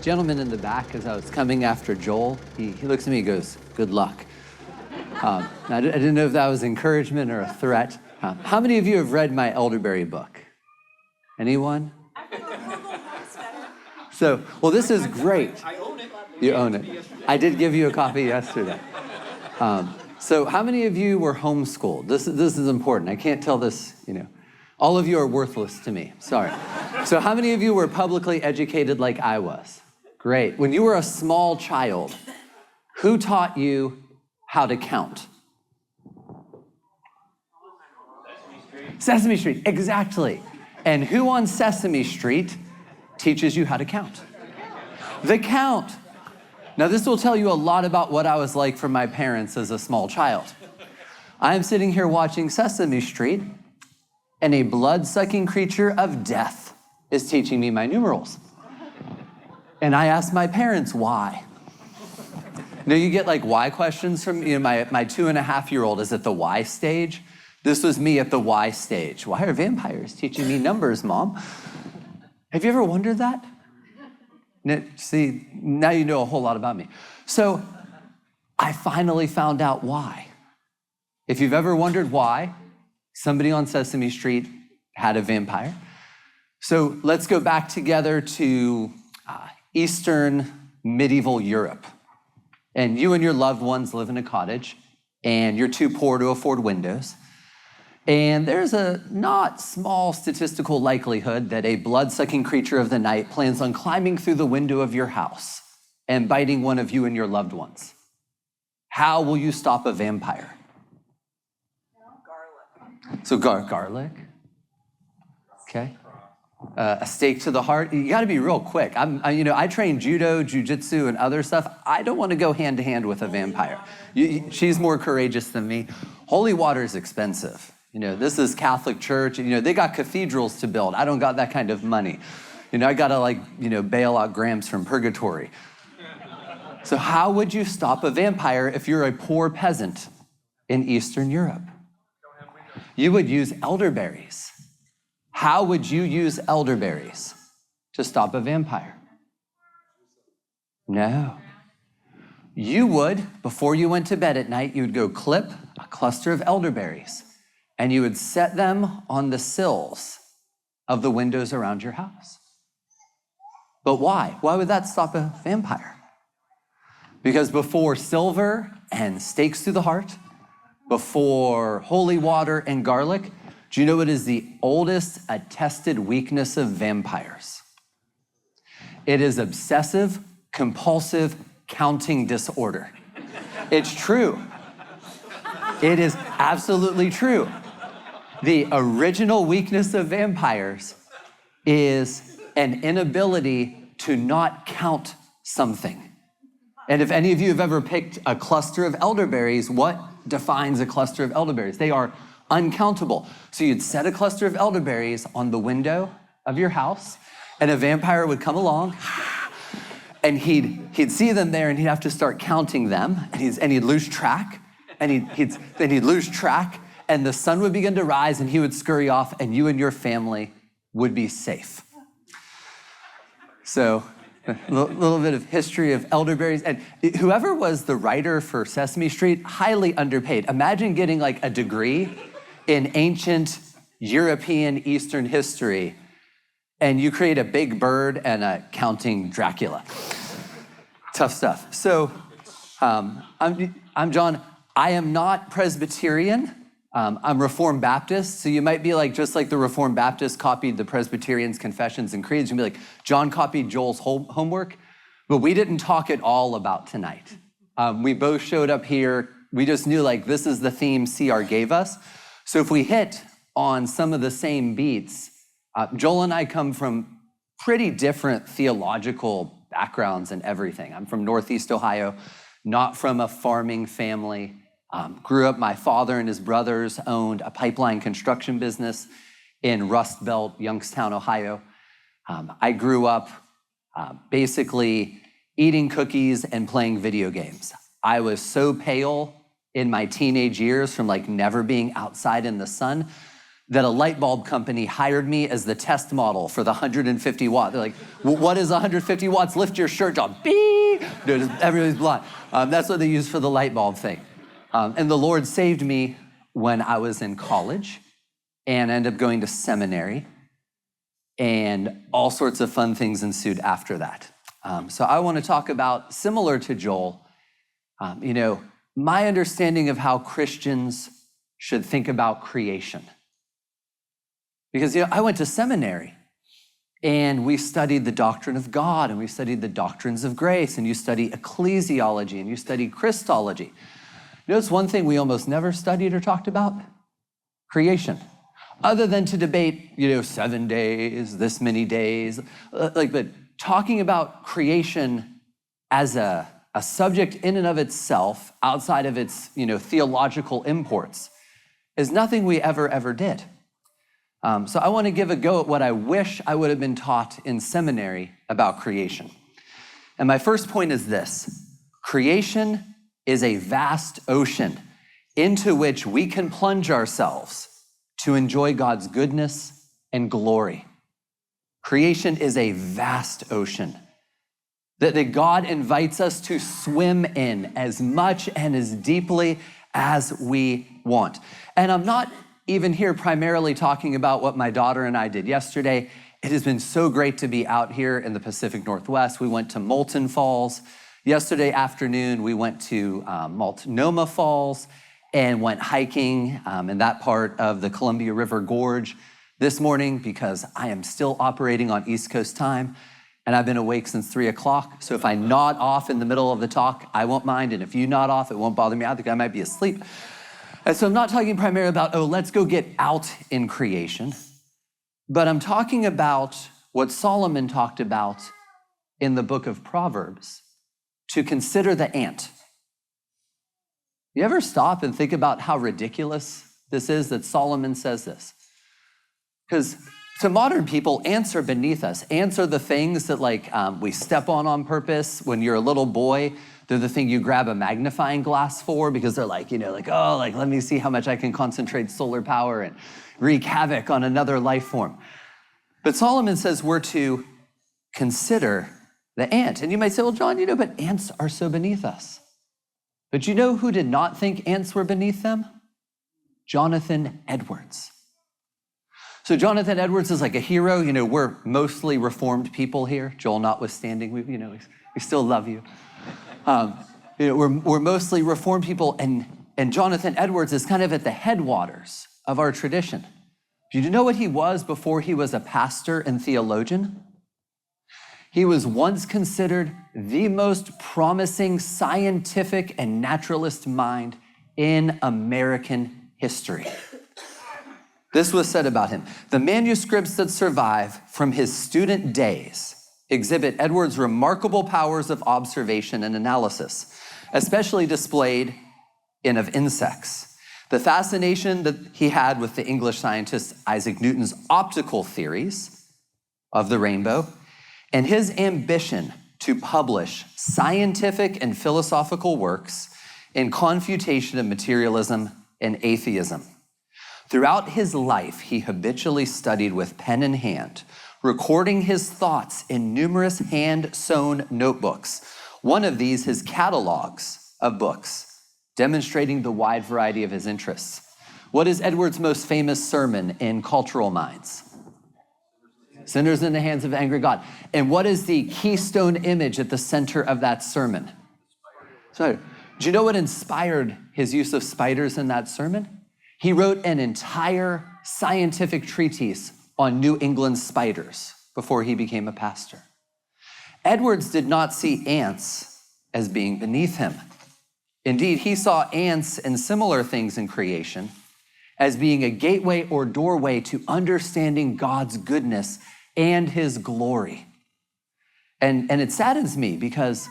gentleman in the back, as I was coming after Joel, he looks at me and goes, "Good luck." I didn't know if that was encouragement or a threat. How many of you have read my Elderberry book? Anyone? So, well, this is great. I own it. You own it. I did give you a copy yesterday. So how many of you were homeschooled? This is important. I can't tell this, All of you are worthless to me. Sorry. So how many of you were publicly educated like I was? Great. When you were a small child, who taught you how to count? Sesame Street, exactly. And who on Sesame Street teaches you how to count? The count. Now, this will tell you a lot about what I was like for my parents as a small child. I'm sitting here watching Sesame Street, and a blood-sucking creature of death is teaching me my numerals. And I asked my parents why. Now, you get like why questions from my 2.5-year-old is at the why stage. This was me at the why stage. Why are vampires teaching me numbers, Mom? Have you ever wondered that? See, now you know a whole lot about me. So I finally found out why. If you've ever wondered why, somebody on Sesame Street had a vampire. So let's go back together to Eastern medieval Europe. And you and your loved ones live in a cottage, and you're too poor to afford windows. And there's a not small statistical likelihood that a blood-sucking creature of the night plans on climbing through the window of your house and biting one of you and your loved ones. How will you stop a vampire? Garlic. So garlic? Okay. A stake to the heart. You got to be real quick. I train judo, jujitsu, and other stuff. I don't want to go hand to hand with a vampire. She's more courageous than me. Holy water is expensive. This is Catholic Church. They got cathedrals to build. I don't got that kind of money. I got to bail out Grams from purgatory. So how would you stop a vampire if you're a poor peasant in Eastern Europe? You would use elderberries. How would you use elderberries to stop a vampire? No. You would, before you went to bed at night, you would go clip a cluster of elderberries and you would set them on the sills of the windows around your house. But why? Why would that stop a vampire? Because before silver and stakes through the heart, before holy water and garlic, do you know what is the oldest attested weakness of vampires? It is obsessive, compulsive counting disorder. It's true. It is absolutely true. The original weakness of vampires is an inability to not count something. And if any of you have ever picked a cluster of elderberries, what defines a cluster of elderberries? They are uncountable. So you'd set a cluster of elderberries on the window of your house, and a vampire would come along, and he'd see them there, and he'd have to start counting them, and he'd lose track, and he'd lose track, and the sun would begin to rise, and he would scurry off, and you and your family would be safe. So a little bit of history of elderberries. And whoever was the writer for Sesame Street, highly underpaid. Imagine getting like a degree in ancient European Eastern history, and you create a big bird and a counting Dracula. Tough stuff. So I'm John. I am not Presbyterian. I'm Reformed Baptist, so you might be like, just like the Reformed Baptist copied the Presbyterians' confessions and creeds, you'd be like, John copied Joel's homework, but we didn't talk at all about tonight. We both showed up here. We just knew like, this is the theme CR gave us. So if we hit on some of the same beats, Joel and I come from pretty different theological backgrounds and everything. I'm from Northeast Ohio, not from a farming family. Grew up, my father and his brothers owned a pipeline construction business in Rust Belt, Youngstown, Ohio. I grew up basically eating cookies and playing video games. I was so pale in my teenage years from like never being outside in the sun that a light bulb company hired me as the test model for the 150 watt. They're like, what is 150 watts? Lift your shirt up. Beep. Everybody's blind. That's what they use for the light bulb thing. And the Lord saved me when I was in college and ended up going to seminary, and all sorts of fun things ensued after that. So I want to talk about, similar to Joel, my understanding of how Christians should think about creation. Because I went to seminary and we studied the doctrine of God and we studied the doctrines of grace, and you study ecclesiology and you study Christology. Notice one thing we almost never studied or talked about: creation. Other than to debate, 7 days, this many days, but talking about creation as a subject in and of itself, outside of its, theological imports, is nothing we ever did. So I want to give a go at what I wish I would have been taught in seminary about creation. And my first point is this: creation is a vast ocean into which we can plunge ourselves to enjoy God's goodness and glory. Creation is a vast ocean that God invites us to swim in as much and as deeply as we want. And I'm not even here primarily talking about what my daughter and I did yesterday. It has been so great to be out here in the Pacific Northwest. We went to Moulton Falls. Yesterday afternoon, we went to Multnomah Falls and went hiking in that part of the Columbia River Gorge. This morning, because I am still operating on East Coast time, and I've been awake since 3 o'clock. So if I nod off in the middle of the talk, I won't mind. And if you nod off, it won't bother me. I think I might be asleep. And so I'm not talking primarily about, let's go get out in creation. But I'm talking about what Solomon talked about in the book of Proverbs, to consider the ant. You ever stop and think about how ridiculous this is that Solomon says this? Because to modern people, ants are beneath us. Ants are the things that we step on purpose. When you're a little boy, they're the thing you grab a magnifying glass for, because they're let me see how much I can concentrate solar power and wreak havoc on another life form. But Solomon says we're to consider the ant. And you might say, well, John, but ants are so beneath us. But you know who did not think ants were beneath them? Jonathan Edwards. So Jonathan Edwards is like a hero. We're mostly Reformed people here, Joel notwithstanding. We still love you. We're mostly Reformed people, and Jonathan Edwards is kind of at the headwaters of our tradition. Do you know what he was before he was a pastor and theologian? He was once considered the most promising scientific and naturalist mind in American history. This was said about him: the manuscripts that survive from his student days exhibit Edwards' remarkable powers of observation and analysis, especially displayed in of insects. The fascination that he had with the English scientist Isaac Newton's optical theories of the rainbow, and his ambition to publish scientific and philosophical works in confutation of materialism and atheism. Throughout his life, he habitually studied with pen in hand, recording his thoughts in numerous hand-sewn notebooks. One of these, his catalogs of books, demonstrating the wide variety of his interests. What is Edwards' most famous sermon in cultural minds? Sinners in the hands of angry God. And what is the keystone image at the center of that sermon? So, do you know what inspired his use of spiders in that sermon? He wrote an entire scientific treatise on New England spiders before he became a pastor. Edwards did not see ants as being beneath him. Indeed, he saw ants and similar things in creation as being a gateway or doorway to understanding God's goodness and his glory. And it saddens me because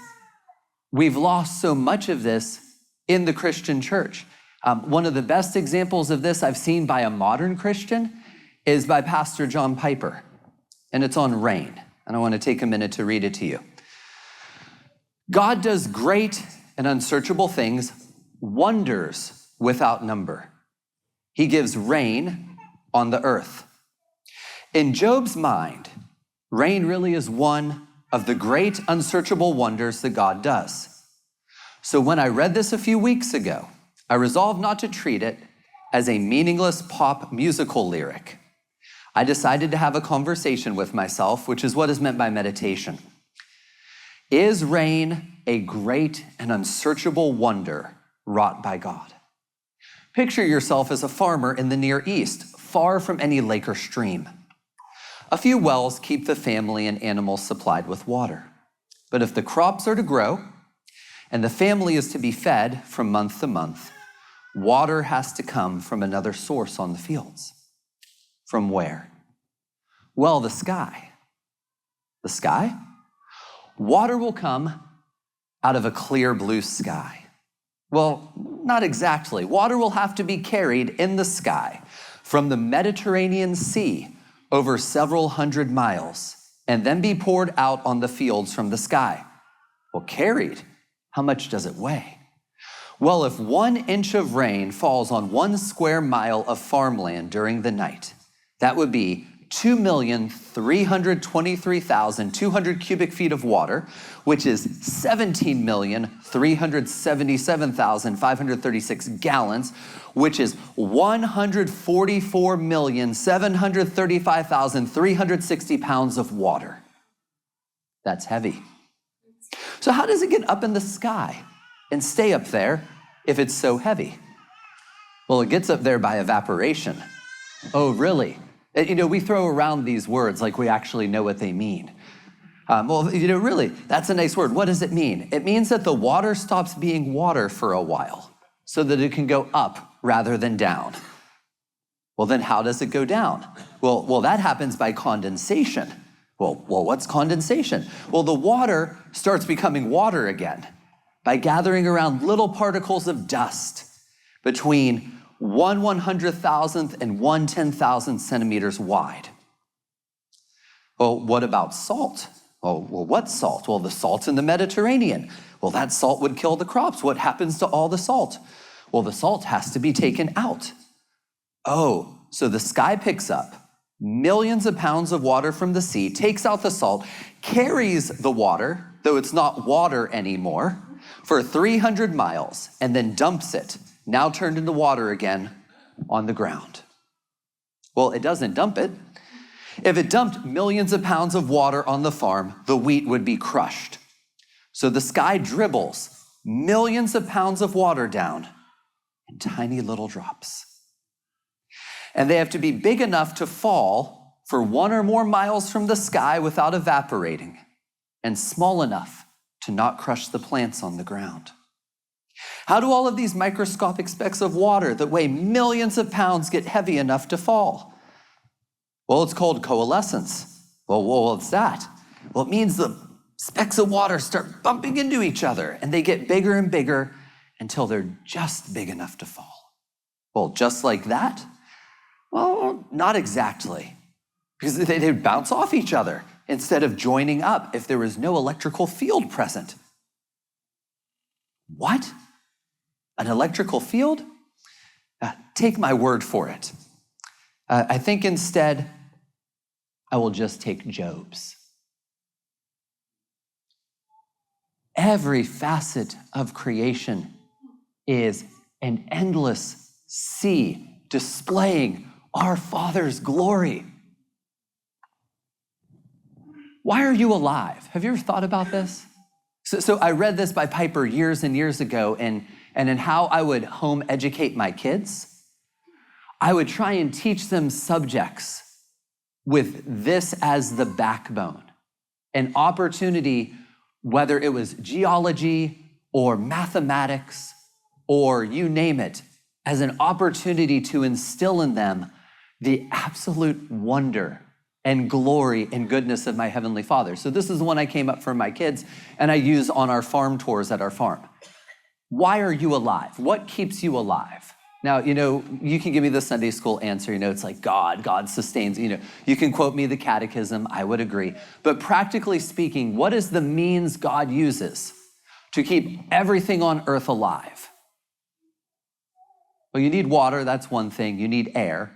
we've lost so much of this in the Christian church. One of the best examples of this I've seen by a modern Christian is by Pastor John Piper, and it's on rain. And I want to take a minute to read it to you. God does great and unsearchable things, wonders without number. He gives rain on the earth. In Job's mind, rain really is one of the great unsearchable wonders that God does. So when I read this a few weeks ago, I resolved not to treat it as a meaningless pop musical lyric. I decided to have a conversation with myself, which is what is meant by meditation. Is rain a great and unsearchable wonder wrought by God? Picture yourself as a farmer in the Near East, far from any lake or stream. A few wells keep the family and animals supplied with water. But if the crops are to grow and the family is to be fed from month to month, water has to come from another source on the fields. From where? Well, the sky. The sky? Water will come out of a clear blue sky. Well, not exactly. Water will have to be carried in the sky from the Mediterranean Sea over several hundred miles and then be poured out on the fields from the sky. Well, carried, how much does it weigh? Well, if 1 inch of rain falls on 1 square mile of farmland during the night, that would be 2,323,200 cubic feet of water, which is 17,377,536 gallons, which is 144,735,360 pounds of water. That's heavy. So how does it get up in the sky and stay up there if it's so heavy? Well, it gets up there by evaporation. Oh, really? You know, we throw around these words like we actually know what they mean. Really, that's a nice word. What does it mean? It means that the water stops being water for a while so that it can go up rather than down. Well, then how does it go down? Well, that happens by condensation. Well, what's condensation? Well, the water starts becoming water again by gathering around little particles of dust between 1/100,000th and 1/10,000th centimeters wide. Well, what about salt? Well, what's salt? Well, the salt's in the Mediterranean. Well, that salt would kill the crops. What happens to all the salt? Well, the salt has to be taken out. Oh, so the sky picks up millions of pounds of water from the sea, takes out the salt, carries the water, though it's not water anymore, for 300 miles, and then dumps it, now turned into water again, on the ground. Well, it doesn't dump it. If it dumped millions of pounds of water on the farm, the wheat would be crushed. So the sky dribbles millions of pounds of water down in tiny little drops. And they have to be big enough to fall for 1 or more miles from the sky without evaporating, and small enough to not crush the plants on the ground. How do all of these microscopic specks of water that weigh millions of pounds get heavy enough to fall? Well, it's called coalescence. Well, what's that? Well, it means the specks of water start bumping into each other and they get bigger and bigger until they're just big enough to fall. Well, just like that? Well, not exactly, because they'd bounce off each other instead of joining up if there was no electrical field present. What? An electrical field? Take my word for it. I think instead, I will just take Job's. Every facet of creation is an endless sea displaying our Father's glory. Why are you alive? Have you ever thought about this? So I read this by Piper years and years ago, and in how I would home educate my kids, I would try and teach them subjects with this as the backbone, an opportunity, whether it was geology or mathematics or you name it, as an opportunity to instill in them the absolute wonder and glory and goodness of my Heavenly Father. So this is the one I came up for my kids and I use on our farm tours at our farm. Why are you alive? What keeps you alive? Now, you can give me the Sunday school answer, it's like God sustains, you can quote me the catechism, I would agree. But practically speaking, what is the means God uses to keep everything on earth alive? Well, you need water, that's one thing. You need air.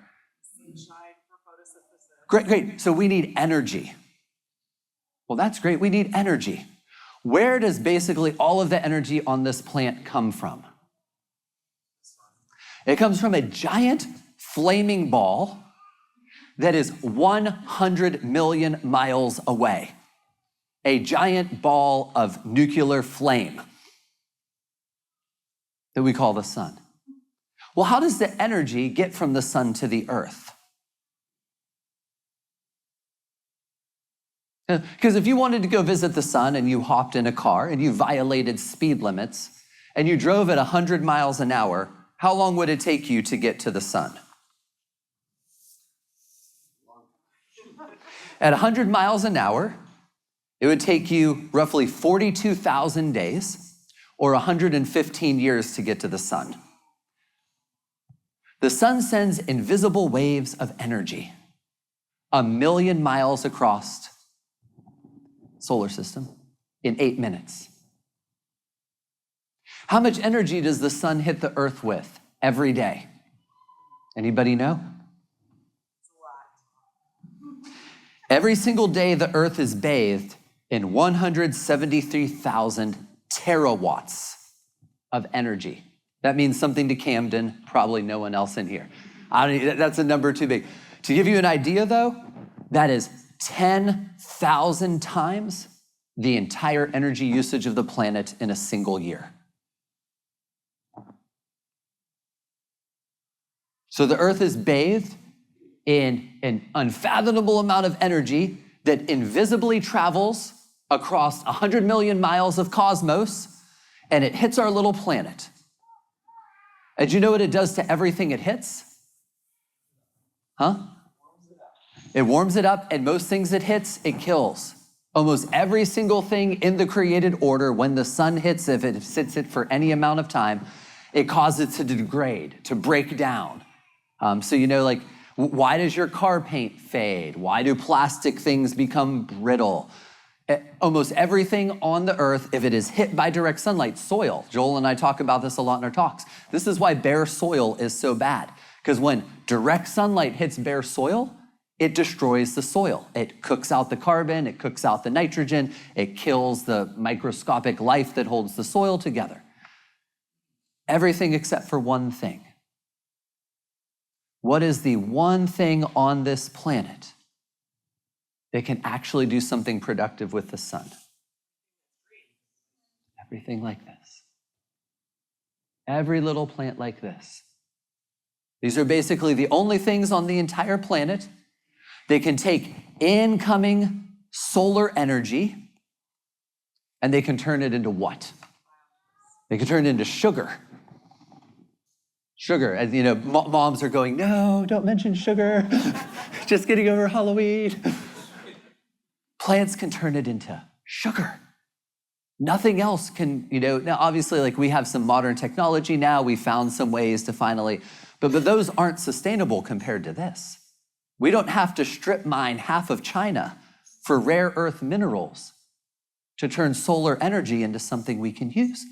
Great. So we need energy. Well, that's great. We need energy. Where does basically all of the energy on this plant come from? It comes from a giant flaming ball that is 100 million miles away. A giant ball of nuclear flame that we call the sun. Well, how does the energy get from the sun to the earth? Because if you wanted to go visit the sun and you hopped in a car and you violated speed limits and you drove at 100 miles an hour, how long would it take you to get to the sun? At 100 miles an hour, it would take you roughly 42,000 days or 115 years to get to the sun. The sun sends invisible waves of energy 1 million miles across solar system in 8 minutes. How much energy does the sun hit the earth with every day? Anybody know? Every single day the earth is bathed in 173,000 terawatts of energy. That means something to Camden, probably no one else in here. That's a number too big. To give you an idea though, that is 10,000 times the entire energy usage of the planet in a single year. So the earth is bathed in an unfathomable amount of energy that invisibly travels across 100 million miles of cosmos, and it hits our little planet. And do you know what it does to everything it hits? It warms it up, and most things it hits, it kills. Almost every single thing in the created order, when the sun hits it, if it sits it for any amount of time, it causes it to degrade, to break down. So you know, like, why does your car paint fade? Why do plastic things become brittle? Almost everything on the earth, if it is hit by direct sunlight, soil. Joel and I talk about this a lot in our talks. This is why bare soil is so bad. Because when direct sunlight hits bare soil, it destroys the soil. It cooks out the carbon, it cooks out the nitrogen, it kills the microscopic life that holds the soil together. Everything except for one thing. What is the one thing on this planet that can actually do something productive with the sun? Everything like this. Every little plant like this. These are basically the only things on the entire planet that can take incoming solar energy and they can turn it into what? They can turn it into sugar. Sugar, and you know, moms are going, no, don't mention sugar. Just getting over Halloween. Plants can turn it into sugar. Nothing else can, you know, now obviously like we have some modern technology now, we found some ways to finally, but those aren't sustainable compared to this. We don't have to strip mine half of China for rare earth minerals to turn solar energy into something we can use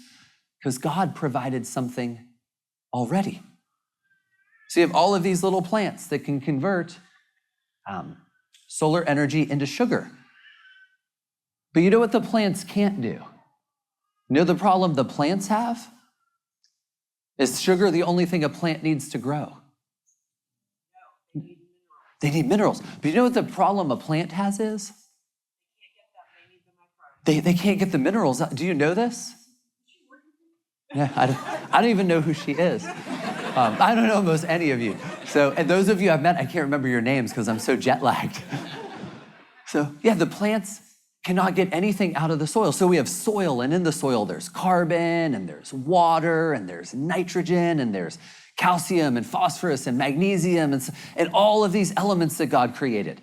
because God provided something already. So you have all of these little plants that can convert solar energy into sugar. But you know what the plants can't do? You know the problem the plants have? Is sugar the only thing a plant needs to grow? They need minerals. But you know what the problem a plant has is? They can't get the minerals. Do you know this? Yeah, I don't even know who she is. I don't know almost any of you. So, and those of you I've met, I can't remember your names because I'm so jet lagged. So yeah, the plants cannot get anything out of the soil. So we have soil, and in the soil there's carbon, and there's water, and there's nitrogen, and there's calcium, and phosphorus, and magnesium, and all of these elements that God created.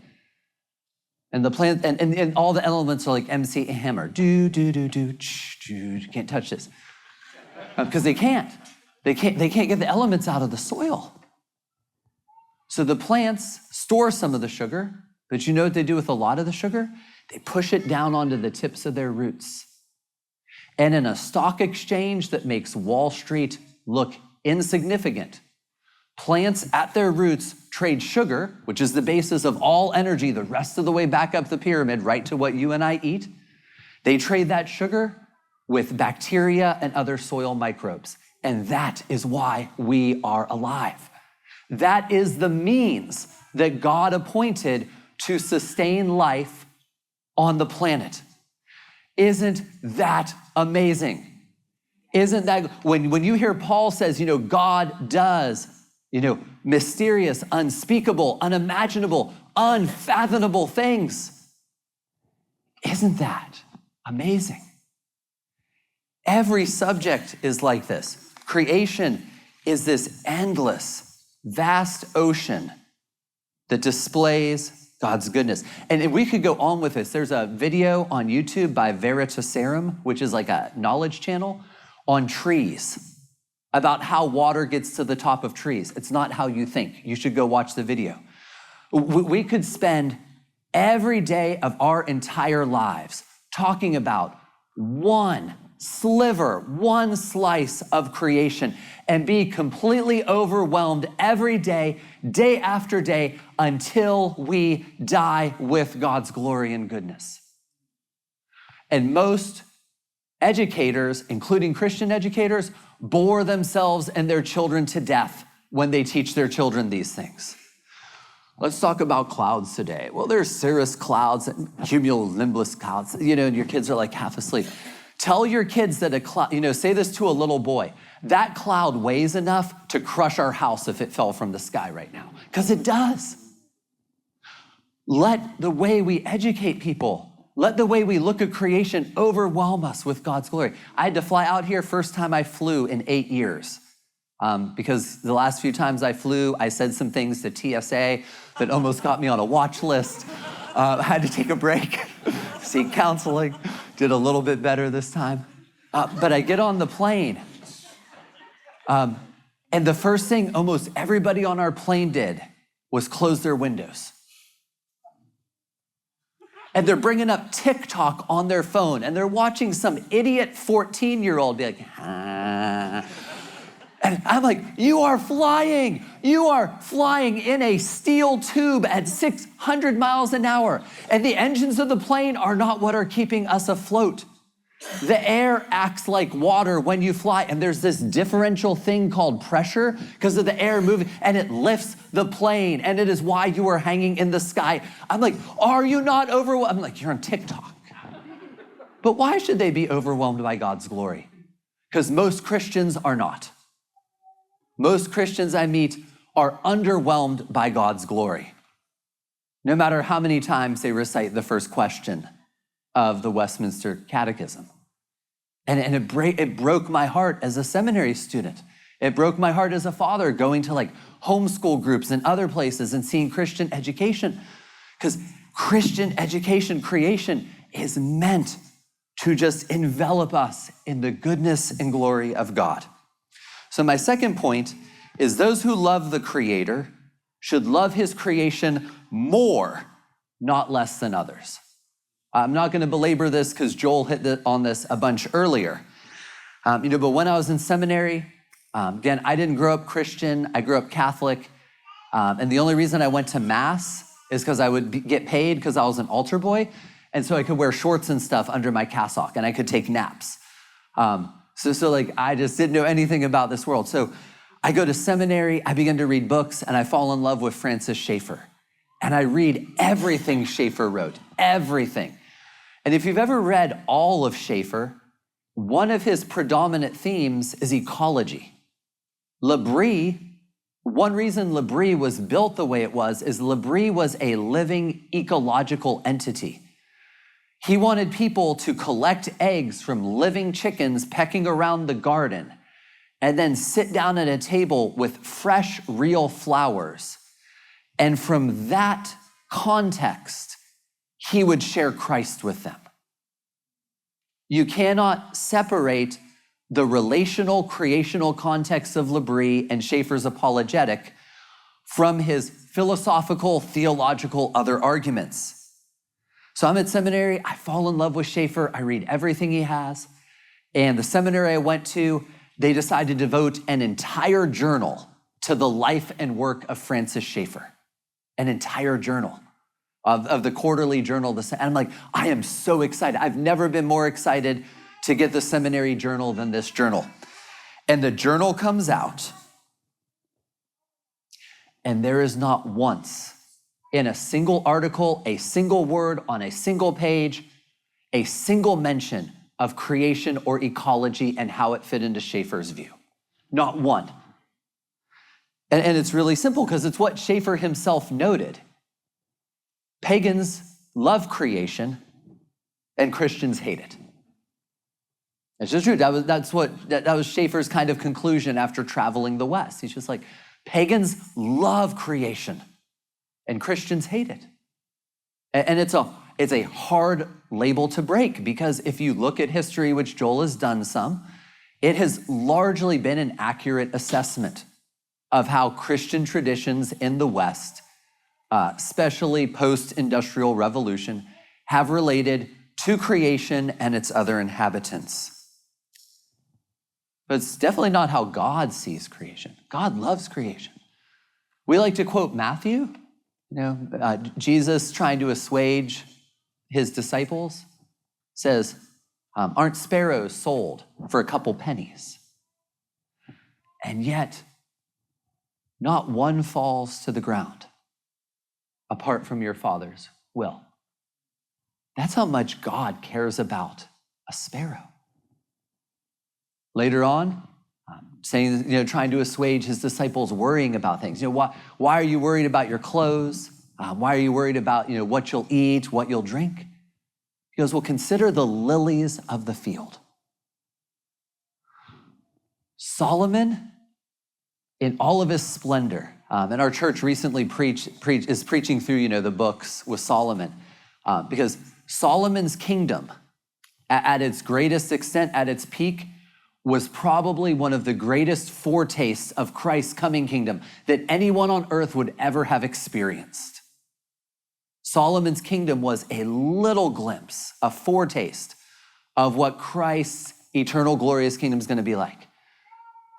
And the plant, and all the elements are like MC Hammer. Do, can't touch this. Because they can't. They can't get the elements out of the soil. So the plants store some of the sugar, but you know what they do with a lot of the sugar? They push it down onto the tips of their roots. And in a stock exchange that makes Wall Street look insignificant, Plants at their roots trade sugar, which is the basis of all energy, the rest of the way back up the pyramid, right to what you and I eat. They trade that sugar with bacteria and other soil microbes. And that is why we are alive. That is the means that God appointed to sustain life on the planet. Isn't that amazing? Isn't that, when you hear Paul says, God does, mysterious, unspeakable, unimaginable, unfathomable things. Isn't that amazing? Every subject is like this. Creation is this endless, vast ocean that displays God's goodness. And we could go on with this. There's a video on YouTube by Veritaserum, which is like a knowledge channel, on trees, about how water gets to the top of trees. It's not how you think. You should go watch the video. We could spend every day of our entire lives talking about one sliver, one slice of creation, and be completely overwhelmed every day, day after day, until we die with God's glory and goodness. And most educators, including Christian educators, bore themselves and their children to death when they teach their children these things. Let's talk about clouds today. Well, there's cirrus clouds and cumulonimbus clouds, and your kids are like half asleep. Tell your kids that a cloud, say this to a little boy, that cloud weighs enough to crush our house if it fell from the sky right now, because it does. Let the way we educate people, let the way we look at creation overwhelm us with God's glory. I had to fly out here first time I flew in 8 years. Because the last few times I flew, I said some things to TSA that almost got me on a watch list. I had to take a break, seek counseling, did a little bit better this time. But I get on the plane. And the first thing almost everybody on our plane did was close their windows. And they're bringing up TikTok on their phone, and they're watching some idiot 14-year-old be like, ah. And I'm like, you are flying in a steel tube at 600 miles an hour. And the engines of the plane are not what are keeping us afloat. The air acts like water when you fly, and there's this differential thing called pressure because of the air moving, and it lifts the plane, and it is why you are hanging in the sky. I'm like, are you not overwhelmed? I'm like, you're on TikTok. But why should they be overwhelmed by God's glory? Because most Christians are not. Most Christians I meet are underwhelmed by God's glory, no matter how many times they recite the first question of the Westminster Catechism. And it broke my heart as a seminary student. It broke my heart as a father going to like homeschool groups and other places and seeing Christian education. Because Christian education creation is meant to just envelop us in the goodness and glory of God. So my second point is those who love the Creator should love his creation more, not less than others. I'm not going to belabor this because Joel hit on this a bunch earlier. But when I was in seminary, again, I didn't grow up Christian. I grew up Catholic. And the only reason I went to Mass is because I would get paid because I was an altar boy. And so I could wear shorts and stuff under my cassock and I could take naps. So I just didn't know anything about this world. So I go to seminary, I begin to read books, and I fall in love with Francis Schaeffer. And I read everything Schaeffer wrote, everything. And if you've ever read all of Schaeffer, one of his predominant themes is ecology. L'Abri, one reason L'Abri was built the way it was is L'Abri was a living ecological entity. He wanted people to collect eggs from living chickens pecking around the garden and then sit down at a table with fresh, real flowers. And from that context, he would share Christ with them. You cannot separate the relational, creational context of L'Abri and Schaeffer's apologetic from his philosophical, theological, other arguments. So I'm at seminary, I fall in love with Schaeffer, I read everything he has, and the seminary I went to, they decided to devote an entire journal to the life and work of Francis Schaeffer, an entire journal of the quarterly journal. And I'm like, I am so excited. I've never been more excited to get the seminary journal than this journal. And the journal comes out, and there is not once in a single article, a single word on a single page, a single mention of creation or ecology and how it fit into Schaeffer's view. Not one. And it's really simple because it's what Schaeffer himself noted. Pagans love creation and Christians hate it. It's just true. That was Schaeffer's kind of conclusion after traveling the West. He's just like, pagans love creation and Christians hate it. And it's a hard label to break, because if you look at history, which Joel has done some, it has largely been an accurate assessment of how Christian traditions in the West, especially post-industrial revolution, have related to creation and its other inhabitants. But it's definitely not how God sees creation. God loves creation. We like to quote Matthew, Jesus trying to assuage his disciples, says, aren't sparrows sold for a couple pennies? And yet, not one falls to the ground apart from your Father's will. That's how much God cares about a sparrow. Later on, saying, trying to assuage his disciples worrying about things. Why are you worried about your clothes? Why are you worried about, what you'll eat, what you'll drink? He goes, well, consider the lilies of the field. Solomon, in all of his splendor, and our church recently is preaching through, the books with Solomon, because Solomon's kingdom, at its greatest extent, at its peak, was probably one of the greatest foretastes of Christ's coming kingdom that anyone on earth would ever have experienced. Solomon's kingdom was a little glimpse, a foretaste of what Christ's eternal glorious kingdom is going to be like.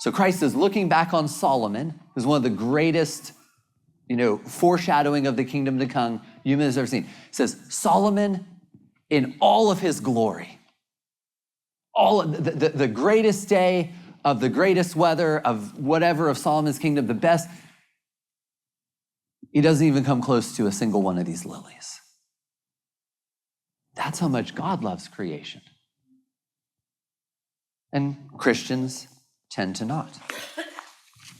So Christ is looking back on Solomon, who's one of the greatest, foreshadowing of the kingdom to come human has ever seen. He says, Solomon, in all of his glory, all of the greatest day of the greatest weather of whatever of Solomon's kingdom, the best, he doesn't even come close to a single one of these lilies. That's how much God loves creation. And Christians tend to not.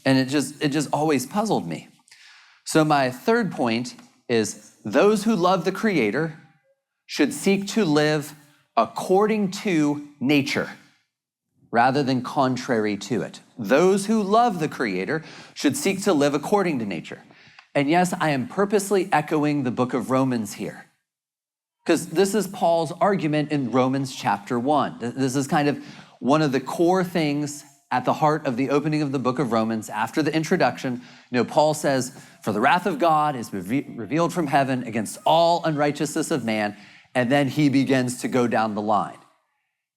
And it just always puzzled me. So my third point is those who love the Creator should seek to live according to nature rather than contrary to it. Those who love the Creator should seek to live according to nature. And yes, I am purposely echoing the book of Romans here, because this is Paul's argument in Romans chapter 1. This is kind of one of the core things at the heart of the opening of the book of Romans. After the introduction, Paul says, for the wrath of God is revealed from heaven against all unrighteousness of man. And then he begins to go down the line.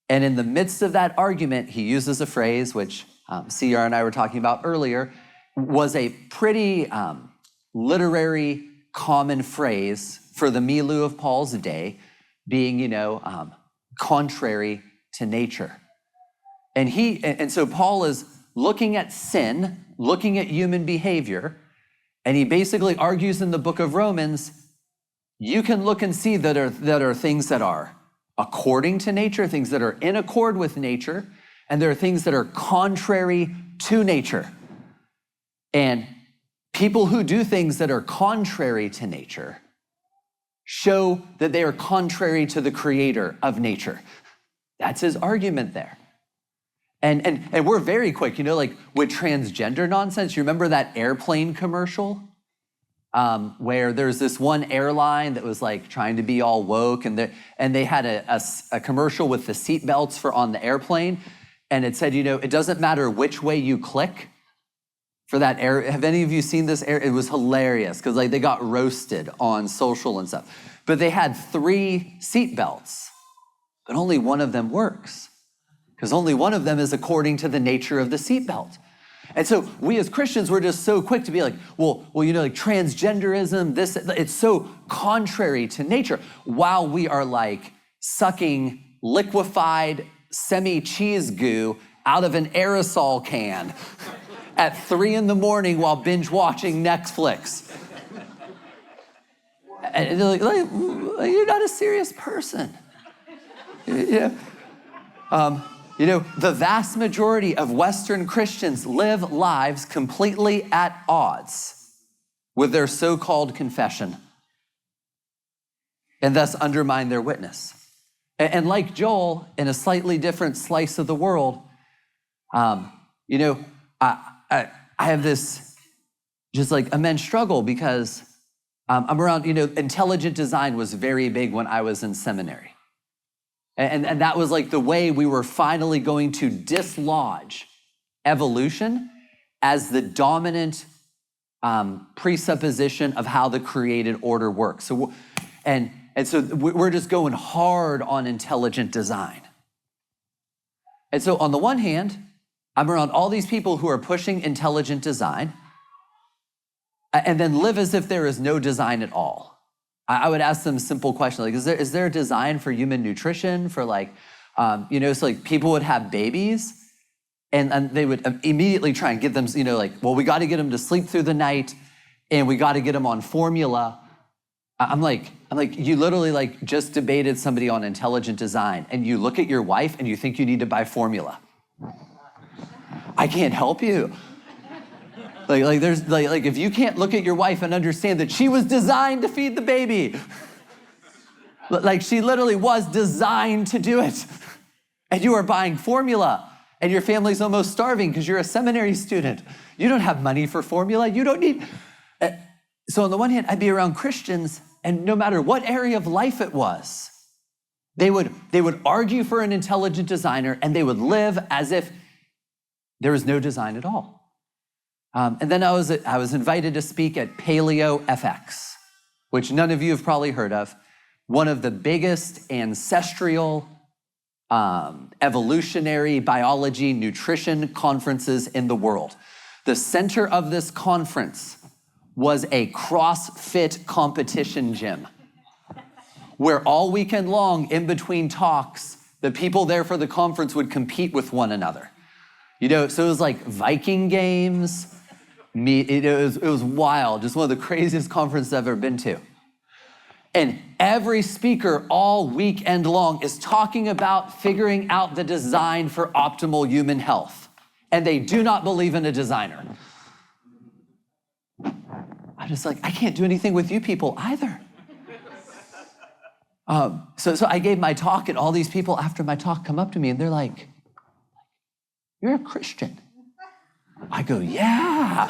And in the midst of that argument, he uses a phrase, which CR and I were talking about earlier, was a pretty literary common phrase for the milieu of Paul's day, being, contrary to nature. And so Paul is looking at sin, looking at human behavior, and he basically argues in the book of Romans, you can look and see that are things that are according to nature, things that are in accord with nature, and there are things that are contrary to nature. And people who do things that are contrary to nature show that they are contrary to the Creator of nature. That's his argument there. And we're very quick, like with transgender nonsense. You remember that airplane commercial? Where there's this one airline that was like trying to be all woke, and they had a commercial with the seat belts for on the airplane, and it said, it doesn't matter which way you click for that air. Have any of you seen this air? It was hilarious because they got roasted on social and stuff. But they had 3 seat belts, but only one of them works because only one of them is according to the nature of the seat belt. And so we as Christians, we're just so quick to be like, well, like transgenderism, it's so contrary to nature, while we are like sucking liquefied semi-cheese goo out of an aerosol can at 3 a.m. while binge watching Netflix. And they're like, you're not a serious person. Yeah. The vast majority of Western Christians live lives completely at odds with their so-called confession and thus undermine their witness. And like Joel, in a slightly different slice of the world, I have this just like immense struggle because I'm around, intelligent design was very big when I was in seminary. And that was like the way we were finally going to dislodge evolution as the dominant presupposition of how the created order works. So we're just going hard on intelligent design. And so on the one hand, I'm around all these people who are pushing intelligent design and then live as if there is no design at all. I would ask them a simple question, like, is there a design for human nutrition for so like people would have babies and they would immediately try and get them, we got to get them to sleep through the night and we got to get them on formula. I'm like, you literally like just debated somebody on intelligent design and you look at your wife and you think you need to buy formula. I can't help you. There's if you can't look at your wife and understand that she was designed to feed the baby, like she literally was designed to do it, and you are buying formula, and your family's almost starving because you're a seminary student. You don't have money for formula. You don't need. So on the one hand, I'd be around Christians, and no matter what area of life it was, they would argue for an intelligent designer, and they would live as if there was no design at all. And then I was invited to speak at Paleo FX, which none of you have probably heard of, one of the biggest ancestral, evolutionary biology nutrition conferences in the world. The center of this conference was a CrossFit competition gym, where all weekend long, in between talks, the people there for the conference would compete with one another. So it was like Viking games. It was wild, just one of the craziest conferences I've ever been to. And every speaker all weekend long is talking about figuring out the design for optimal human health. And they do not believe in a designer. I'm just like, I can't do anything with you people either. So I gave my talk, and all these people after my talk come up to me and they're like, you're a Christian. I go, yeah.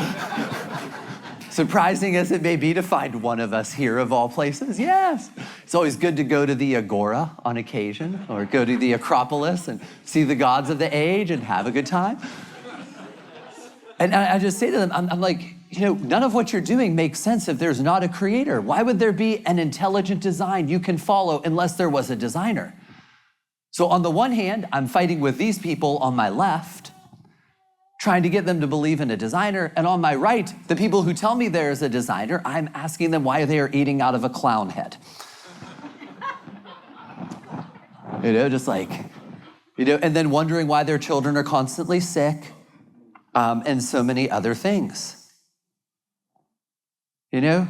Surprising as it may be to find one of us here of all places, yes. It's always good to go to the Agora on occasion, or go to the Acropolis and see the gods of the age and have a good time. And I just say to them, I'm like, none of what you're doing makes sense if there's not a creator. Why would there be an intelligent design you can follow unless there was a designer? So on the one hand, I'm fighting with these people on my left, trying to get them to believe in a designer. And on my right, the people who tell me there's a designer, I'm asking them why they are eating out of a clown head. And then wondering why their children are constantly sick, and so many other things. And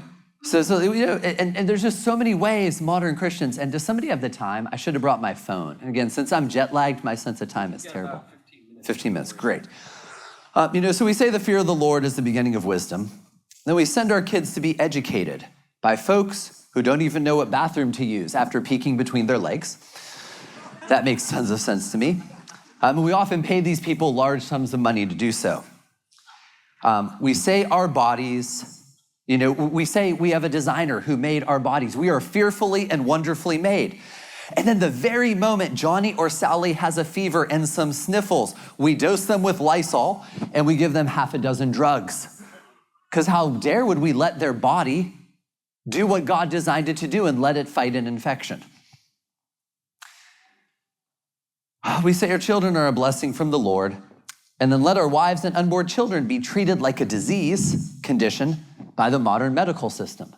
there's just so many ways modern Christians, and does somebody have the time? I should have brought my phone. And again, since I'm jet lagged, my sense of time is terrible. About 15 minutes, great. So we say the fear of the Lord is the beginning of wisdom. Then we send our kids to be educated by folks who don't even know what bathroom to use after peeking between their legs. That makes tons of sense to me. We often pay these people large sums of money to do so. We say our bodies, we say we have a designer who made our bodies. We are fearfully and wonderfully made. And then the very moment Johnny or Sally has a fever and some sniffles, we dose them with Lysol and we give them half a dozen drugs. Because how dare would we let their body do what God designed it to do and let it fight an infection? We say our children are a blessing from the Lord, And then let our wives and unborn children be treated like a disease condition by the modern medical system.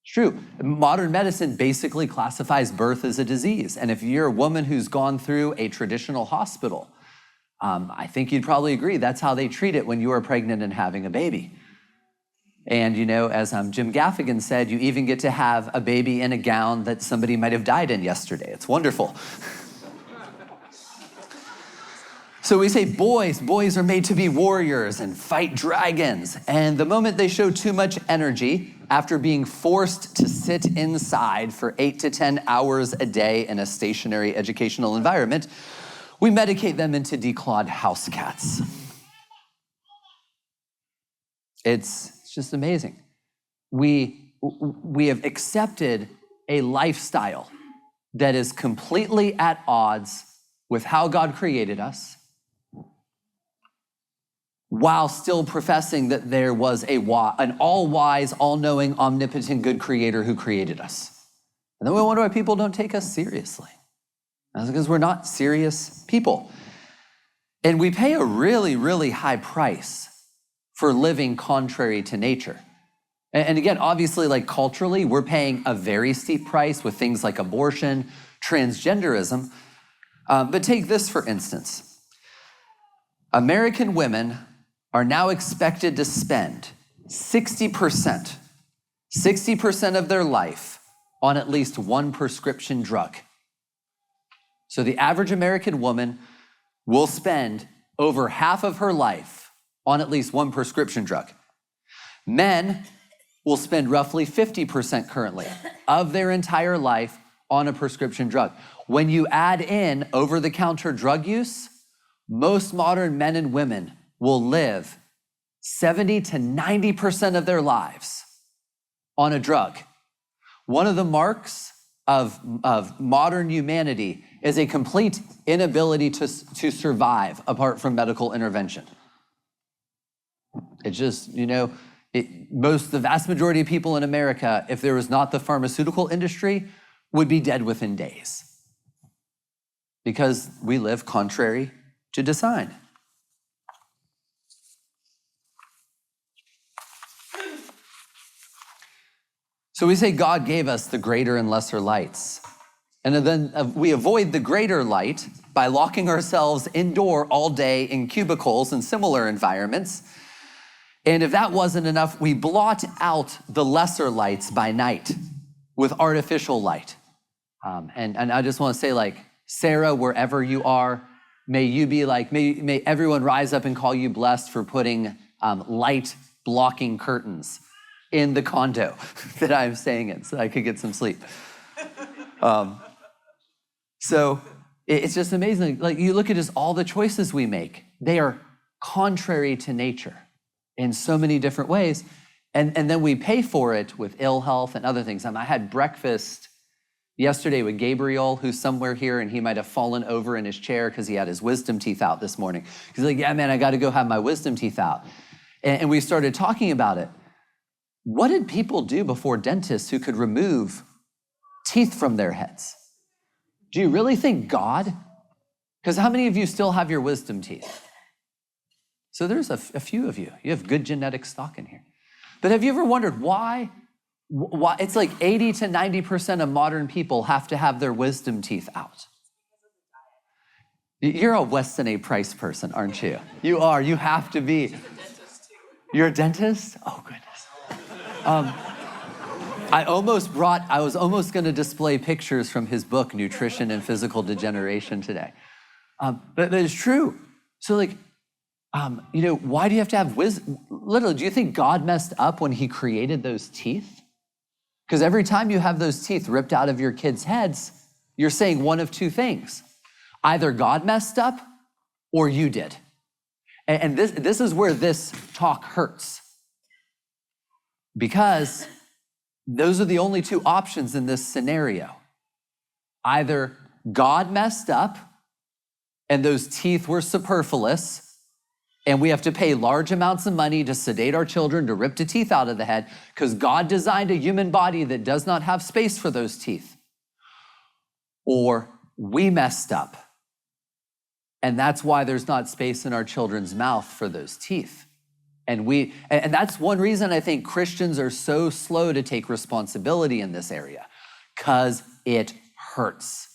It's true. Modern medicine basically classifies birth as a disease. And if you're a woman who's gone through a traditional hospital, I think you'd probably agree that's how they treat it when you are pregnant and having a baby. And as Jim Gaffigan said, you even get to have a baby in a gown that somebody might have died in yesterday. It's wonderful. So we say boys are made to be warriors and fight dragons. And the moment they show too much energy, after being forced to sit inside for 8 to 10 hours a day in a stationary educational environment, we medicate them into declawed house cats. It's just amazing. We have accepted a lifestyle that is completely at odds with how God created us, while still professing that there was an all-wise, all-knowing, omnipotent, good creator who created us. And then we wonder why people don't take us seriously. That's because we're not serious people. And we pay a really, really high price for living contrary to nature. And again, obviously, like culturally, we're paying a very steep price with things like abortion, transgenderism. But take this, for instance. American women are now expected to spend 60% of their life on at least one prescription drug. So the average American woman will spend over half of her life on at least one prescription drug. Men will spend roughly 50% currently of their entire life on a prescription drug. When you add in over-the-counter drug use, most modern men and women will live 70 to 90% of their lives on a drug. One of the marks of modern humanity is a complete inability to survive apart from medical intervention. It's just, the vast majority of people in America, if there was not the pharmaceutical industry, would be dead within days because we live contrary to design. So we say God gave us the greater and lesser lights. And then we avoid the greater light by locking ourselves indoor all day in cubicles and similar environments. And if that wasn't enough, we blot out the lesser lights by night with artificial light. And I just want to say, Sarah, wherever you are, may you be may everyone rise up and call you blessed for putting light blocking curtains in the condo that I'm staying in so I could get some sleep. So it's just amazing. You look at just all the choices we make, they are contrary to nature in so many different ways. And then we pay for it with ill health and other things. I had breakfast yesterday with Gabriel, who's somewhere here, and he might have fallen over in his chair because he had his wisdom teeth out this morning. He's like, yeah, man, I got to go have my wisdom teeth out. And we started talking about it. What did people do before dentists who could remove teeth from their heads? Do you really think God? Because how many of you still have your wisdom teeth? So there's a few of you. You have good genetic stock in here. But have you ever wondered why it's like 80 to 90% of modern people have to have their wisdom teeth out? You're a Weston A. Price person, aren't you? You are. You have to be. You're a dentist? Oh, goodness. I was almost going to display pictures from his book, Nutrition and Physical Degeneration, today. But it's true. So why do you have to have wisdom? Literally, do you think God messed up when he created those teeth? Because every time you have those teeth ripped out of your kids' heads, you're saying one of two things. Either God messed up or you did. And this is where this talk hurts. Because those are the only two options in this scenario. Either God messed up and those teeth were superfluous and we have to pay large amounts of money to sedate our children to rip the teeth out of the head because God designed a human body that does not have space for those teeth. Or we messed up And that's why there's not space in our children's mouth for those teeth. And that's one reason I think Christians are so slow to take responsibility in this area, because it hurts.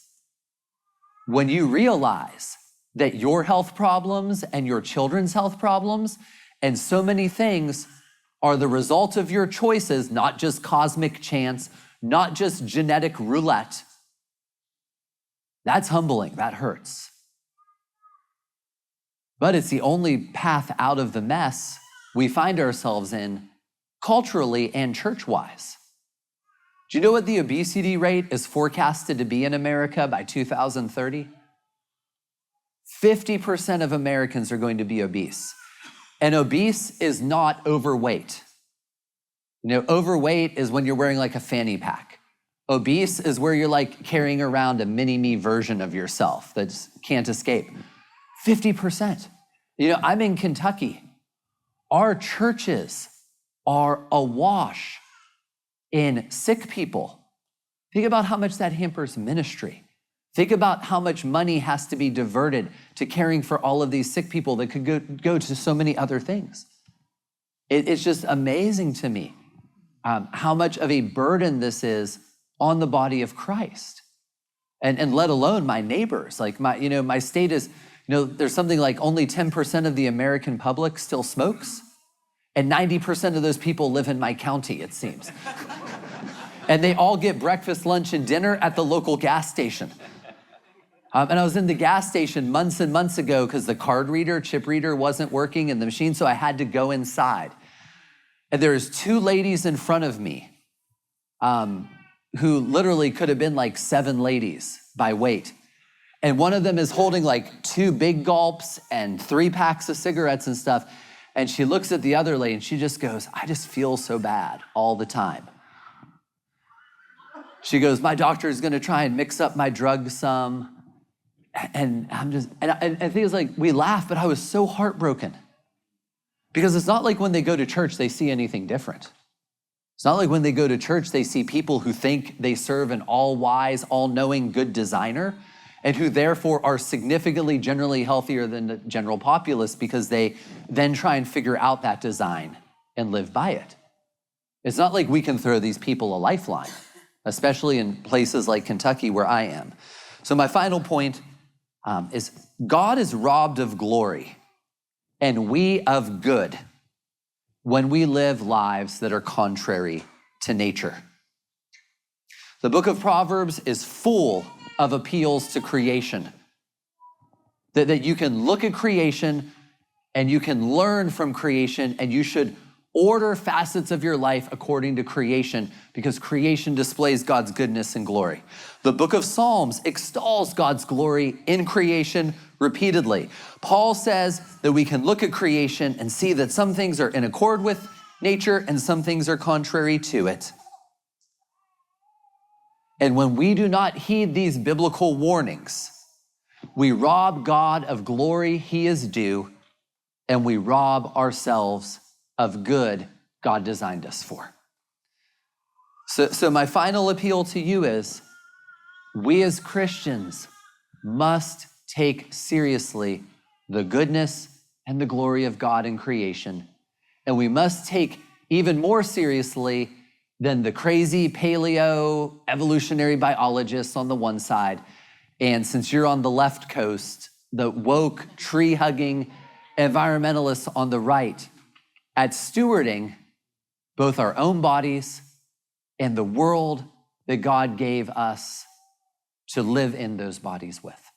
When you realize that your health problems and your children's health problems and so many things are the result of your choices, not just cosmic chance, not just genetic roulette, that's humbling, that hurts. But it's the only path out of the mess we find ourselves in culturally and church-wise. Do you know what the obesity rate is forecasted to be in America by 2030? 50% of Americans are going to be obese. And obese is not overweight. Overweight is when you're wearing like a fanny pack. Obese is where you're like carrying around a mini-me version of yourself that can't escape. 50%. I'm in Kentucky. Our churches are awash in sick people. Think about how much that hampers ministry. Think about how much money has to be diverted to caring for all of these sick people that could go to so many other things. It's just amazing to me how much of a burden this is on the body of Christ. And let alone my neighbors. Like my state is, there's something like only 10% of the American public still smokes. And 90% of those people live in my county, it seems. And they all get breakfast, lunch, and dinner at the local gas station. And I was in the gas station months and months ago because the chip reader wasn't working in the machine, so I had to go inside. And there's two ladies in front of me who literally could have been like 7 ladies by weight. And one of them is holding like 2 big gulps and 3 packs of cigarettes and stuff. And she looks at the other lady and she just goes, I just feel so bad all the time. She goes, my doctor is gonna try and mix up my drugs some. And I think it's like, we laugh, but I was so heartbroken. Because it's not like when they go to church, they see anything different. It's not like when they go to church, they see people who think they serve an all-wise, all-knowing, good designer, and who therefore are significantly generally healthier than the general populace because they then try and figure out that design and live by it. It's not like we can throw these people a lifeline, especially in places like Kentucky where I am. So my final point is God is robbed of glory and we of good when we live lives that are contrary to nature. The book of Proverbs is full of appeals to creation. That you can look at creation and you can learn from creation, and you should order facets of your life according to creation because creation displays God's goodness and glory. The book of Psalms extols God's glory in creation repeatedly. Paul says that we can look at creation and see that some things are in accord with nature and some things are contrary to it. And when we do not heed these biblical warnings, we rob God of glory he is due, and we rob ourselves of good God designed us for. So my final appeal to you is, we as Christians must take seriously the goodness and the glory of God in creation. And we must take even more seriously than the crazy paleo evolutionary biologists on the one side. And since you're on the left coast, the woke tree-hugging environmentalists on the right, at stewarding both our own bodies and the world that God gave us to live in those bodies with.